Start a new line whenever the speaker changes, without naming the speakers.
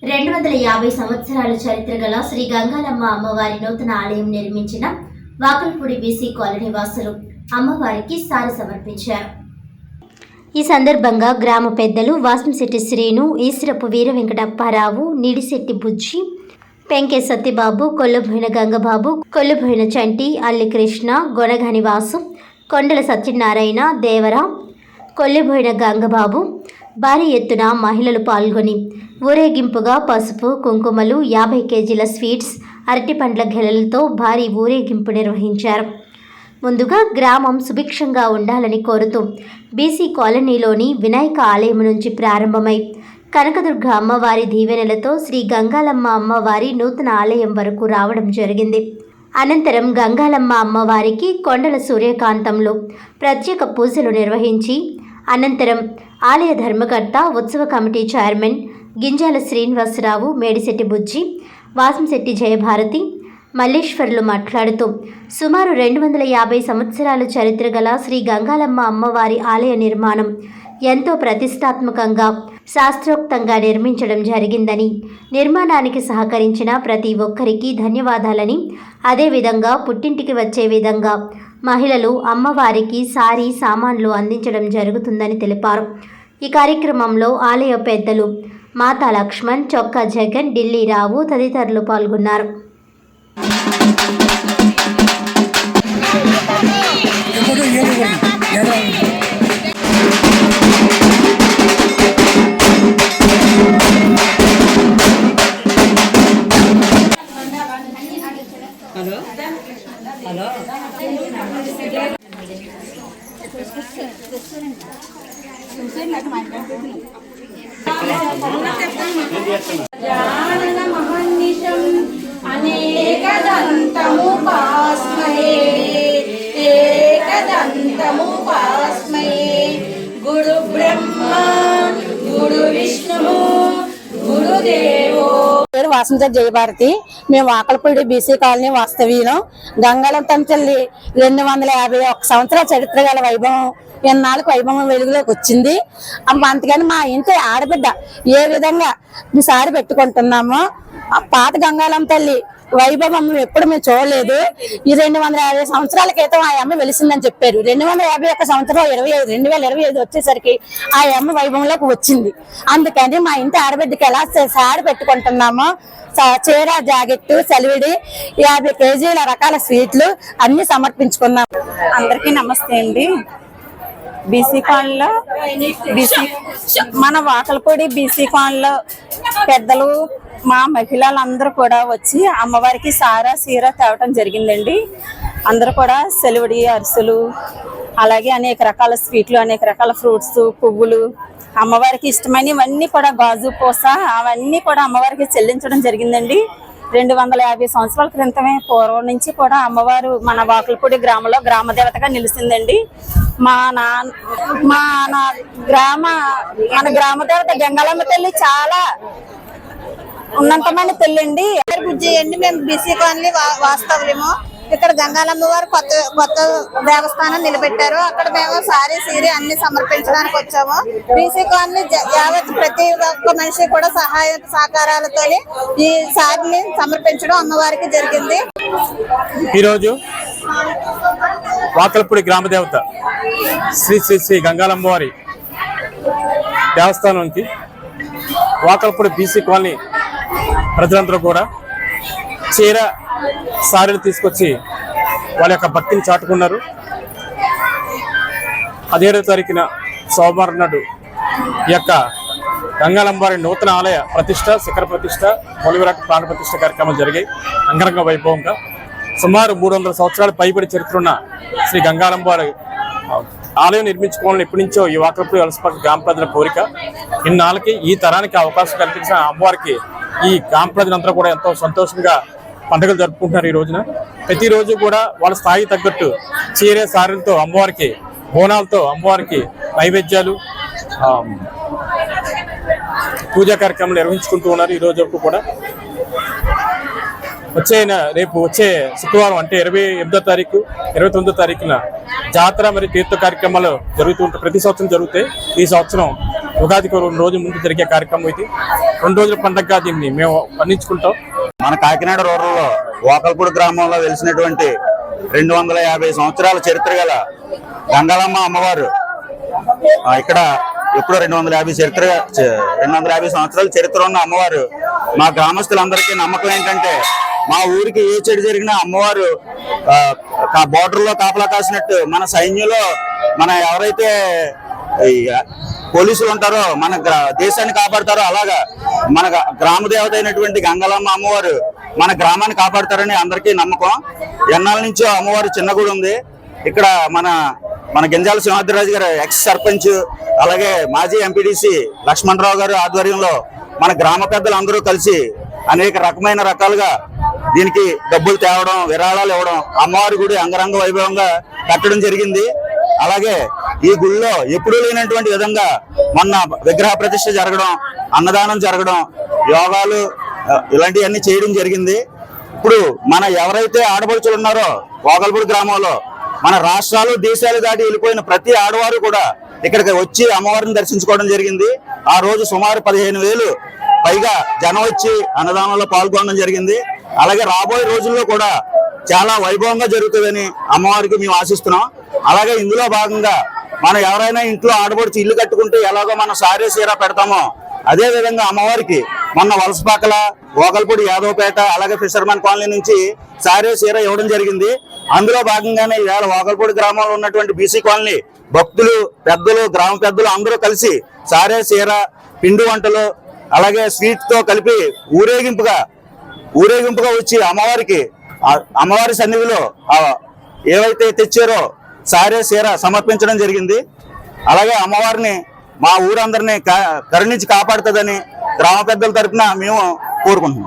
250 సంవత్సరాల చరిత్ర గల శ్రీ గంగాలమ్మ అమ్మవారి నూతన ఆలయం నిర్మించిన వాకల్పూడి బీసీ కాలనీ వాసులు అమ్మవారికి సారి సమర్పించారు. ఈ సందర్భంగా గ్రామ పెద్దలు వాసంశెట్టి శ్రీను, ఈశ్వరపు వీర వెంకటప్పారావు, నిడిశెట్టి బుజ్జి, పెంకే సత్యబాబు, కొల్లబోయిన గంగబాబు, కొల్లబోయిన చంటి, అల్లి కృష్ణ, గొనగాని వాసు, కొండల సత్యనారాయణ, దేవర, కొల్లబోయిన గంగబాబు భారీ ఎత్తున మహిళలు పాల్గొని ఊరేగింపుగా పసుపు, కుంకుమలు, 50 కేజీల స్వీట్స్, అరటిపండ్ల గెలలతో భారీ ఊరేగింపు నిర్వహించారు. ముందుగా గ్రామం సుభిక్షంగా ఉండాలని కోరుతూ బీసీ కాలనీలోని వినాయక ఆలయం నుంచి ప్రారంభమై కనకదుర్గ అమ్మవారి దీవెనలతో శ్రీ గంగాలమ్మ అమ్మవారి నూతన ఆలయం వరకు రావడం జరిగింది. అనంతరం గంగాలమ్మ అమ్మవారికి కొండల సూర్యకాంతంలో ప్రత్యేక పూజలు నిర్వహించి అనంతరం ఆలయ ధర్మకర్త, ఉత్సవ కమిటీ చైర్మన్ గింజాల శ్రీనివాసరావు, మేడిశెట్టి బుజ్జి, వాసంశెట్టి జయభారతి, మల్లేశ్వర్లు మాట్లాడుతూ సుమారు 250 సంవత్సరాల చరిత్ర గల శ్రీ గంగాలమ్మ అమ్మవారి ఆలయ నిర్మాణం ఎంతో ప్రతిష్టాత్మకంగా శాస్త్రోక్తంగా నిర్మించడం జరిగిందని, నిర్మాణానికి సహకరించిన ప్రతి ఒక్కరికి ధన్యవాదాలని, అదేవిధంగా పుట్టింటికి వచ్చే విధంగా మహిళలు అమ్మవారికి సారీ సామాన్లు అందించడం జరుగుతుందని తెలిపారు. ఈ కార్యక్రమంలో ఆలయ పెద్దలు మాతా లక్ష్మణ్, చొక్కా జగన్, ఢిల్లీ రావు తదితరులు పాల్గొన్నారు.
గురు బ్రహ్మ గురు విష్ణు గురుదేవో. పేరు వాసంశెట్టి జయభారతి. మేము వాకల్పూడి బీసీ కాలనీ వాస్తవ్యం. గంగాలమ్మ తల్లి 251 సంవత్సరాల చరిత్ర గల వైభవం ఎన్నాళ్ళకు వైభవం వెలుగులోకి వచ్చింది. అంతకని మా ఇంటి ఆడబిడ్డ ఏ విధంగా సారి పెట్టుకుంటున్నామో పాత గంగాలమ్మ తల్లి వైభవం ఎప్పుడు మేము చూడలేదు. ఈ 250 సంవత్సరాల క్రితం ఆ అమ్మ వెలిసిందని చెప్పారు. 251 సంవత్సరం 2025 వచ్చేసరికి ఆ అమ్మ వైభవంలోకి వచ్చింది. అందుకని మా ఇంటి ఆడబిడ్డకి ఎలా సారి పెట్టుకుంటున్నామో చీర, జాకెట్, సెలవిడి, 50 కేజీల రకాల స్వీట్లు అన్ని సమర్పించుకున్నాం.
అందరికీ నమస్తే అండి. బీసీ కాలనీలో మన వాకల్పూడి బీసీ కాలనీలో పెద్దలు, మా మహిళలందరూ కూడా వచ్చి అమ్మవారికి సారా సీర తేవటం జరిగిందండి. అందరూ కూడా సెలవుడి, అరిసెలు, అలాగే అనేక రకాల స్వీట్లు, అనేక రకాల ఫ్రూట్స్, పువ్వులు, అమ్మవారికి ఇష్టమైనవన్నీ కూడా గాజు పూస అవన్నీ కూడా అమ్మవారికి చెల్లించడం జరిగిందండి. 250 సంవత్సరాల క్రితమే పూర్వం నుంచి కూడా అమ్మవారు మన వాకల్పూడి గ్రామంలో గ్రామ దేవతగా నిలిచిందండి. మన గ్రామ దేవత గంగాలమ్మ తల్లి చాలా ఉన్నతమైన తల్లి
బుజ్జి అండి. మేము బీసీ కాలనీ వాస్తవ్యము. ఇక్కడ గంగాలమ్మ వారు కొత్త దేవస్థానం నిలబెట్టారు. అక్కడ మేము సారీ సీరీ అన్ని సమర్పించడానికి వచ్చాము. బీసీ కాలనీ యావత్ ప్రతి ఒక్క మనిషి కూడా సహాయ సహకారాలతో ఈ సారీని సమర్పించడం అమ్మవారికి జరిగింది.
ఈరోజు వాకల్పూడి గ్రామ దేవత శ్రీ శ్రీ శ్రీ గంగాలమ్మ వారి దేవస్థానానికి వాకల్పూడి బీసీ కాలనీ ప్రజలందరూ కూడా చీర, సారీలు తీసుకొచ్చి వాళ్ళ యొక్క భక్తిని చాటుకున్నారు. 17వ తారీఖున సోమవారం నాడు ఈ యొక్క గంగాలమ్మ వారి నూతన ఆలయ ప్రతిష్ట, శిఖర ప్రతిష్ట, మూలవిరాట్ ప్రాణ ప్రతిష్ట కార్యక్రమాలు జరిగాయి అంగరంగ వైభవంగా. సుమారు 300 సంవత్సరాల పైబడి చరిత్ర ఉన్న శ్రీ గంగాలమ్మ వారి ఆలయం నిర్మించుకోవాలని ఎప్పటి నుంచో ఈ వాకల్పూడి వలసపక్క గ్రామ ప్రజల కోరిక. ఇన్నాళ్ళకి ఈ తరానికి అవకాశం కల్పించిన అమ్మవారికి ఈ గ్రామ ప్రజలందరూ కూడా ఎంతో సంతోషంగా పండుగలు జరుపుకుంటున్నారు. ఈ రోజున ప్రతిరోజు కూడా వాళ్ళ స్థాయి తగ్గట్టు చీర, సారీలతో అమ్మవారికి, బోనాలతో అమ్మవారికి నైవేద్యాలు, పూజా కార్యక్రమాలు నిర్వహించుకుంటూ ఉన్నారు. ఈ రోజు కూడా రేపు వచ్చే శుక్రవారం అంటే 28వ తారీఖు, 29వ తారీఖున జాతర మరియు తీర్థ కార్యక్రమాలు జరుగుతూ ఉంటాయి. ప్రతి సంవత్సరం జరుగుతాయి. ఈ సంవత్సరం ఉగాదికి 2 రోజుల ముందు జరిగే కార్యక్రమం ఇది. 2 రోజుల పండుగగా దీన్ని మేము పండించుకుంటాం.
మన కాకినాడ రూరల్లో వాకల్పూడి గ్రామంలో వెలిసినటువంటి 250 సంవత్సరాల చరిత్ర గల గంగాలమ్మ అమ్మవారు ఇక్కడ ఎప్పుడో 250 సంవత్సరాల చరిత్ర ఉన్న అమ్మవారు. మా గ్రామస్తులందరికీ నమ్మకం ఏంటంటే మా ఊరికి ఏ చెడు జరిగినా అమ్మవారు బోర్డర్ లో కాపలా కాసినట్టు మన సైన్యంలో మన ఎవరైతే పోలీసులు ఉంటారో మన దేశాన్ని కాపాడతారో అలాగా మన గ్రామ దేవత అయినటువంటి గంగాలమ్మ అమ్మవారు మన గ్రామాన్ని కాపాడతారని అందరికీ నమ్మకం. ఎన్నాళ్ళ నుంచో అమ్మవారు చిన్న గుడి ఉంది ఇక్కడ. మన గింజాల సింహాద్రిరాజు గారు ఎక్స్ సర్పంచ్ అలాగే మాజీ ఎంపీడీసీ లక్ష్మణరావు గారు ఆధ్వర్యంలో మన గ్రామ పెద్దలు అందరూ కలిసి అనేక రకాలుగా దీనికి డబ్బులు తేవడం, విరాళాలు ఇవ్వడం, అమ్మవారి గుడి అంగరంగ వైభవంగా కట్టడం జరిగింది. అలాగే ఈ గుడిలో ఎప్పుడూ లేనటువంటి విధంగా మొన్న విగ్రహ ప్రతిష్ఠ జరగడం, అన్నదానం జరగడం, యోగాలు ఇలాంటివన్నీ చేయడం జరిగింది. ఇప్పుడు మన ఎవరైతే ఆడపడుచులు ఉన్నారో వాకల్పూడి గ్రామంలో మన రాష్ట్రాలు దేశాలు దాటి వెళ్ళిపోయిన ప్రతి ఆడవారు కూడా ఇక్కడికి వచ్చి అమ్మవారిని దర్శించుకోవడం జరిగింది. ఆ రోజు సుమారు 15,000 పైగా జనం వచ్చి అన్నదానంలో పాల్గొనడం జరిగింది. అలాగే రాబోయే రోజుల్లో కూడా చాలా వైభవంగా జరుగుతుందని అమ్మవారికి మేము ఆశిస్తున్నాం. అలాగే ఇందులో భాగంగా మనం ఎవరైనా ఇంట్లో ఆడపడిచి ఇల్లు కట్టుకుంటే ఎలాగో మనం సారే సీర పెడతామో అదే విధంగా అమ్మవారికి మొన్న వలసపాకల, వాకల్పూడి, యాదవపేట అలాగే ఫిషర్మన్ కాలనీ నుంచి సారే సీర ఇవ్వడం జరిగింది. అందులో భాగంగానే ఇవాళ వాకల్పూడి గ్రామంలో ఉన్నటువంటి బీసీ కాలనీ భక్తులు, పెద్దలు, గ్రామ పెద్దలు అందరూ కలిసి సారే సీర, పిండి వంటలు అలాగే స్వీట్ తో కలిపి ఊరేగింపుగా వచ్చి అమ్మవారి సన్నిధిలో ఏవైతే తెచ్చారో సారే సీర సమర్పించడం జరిగింది. అలాగే అమ్మవారిని మా ఊరందరినీ కరుణించి కాపాడుతుందని గ్రామ పెద్దల తరఫున మేము కోరుకుంటున్నాం.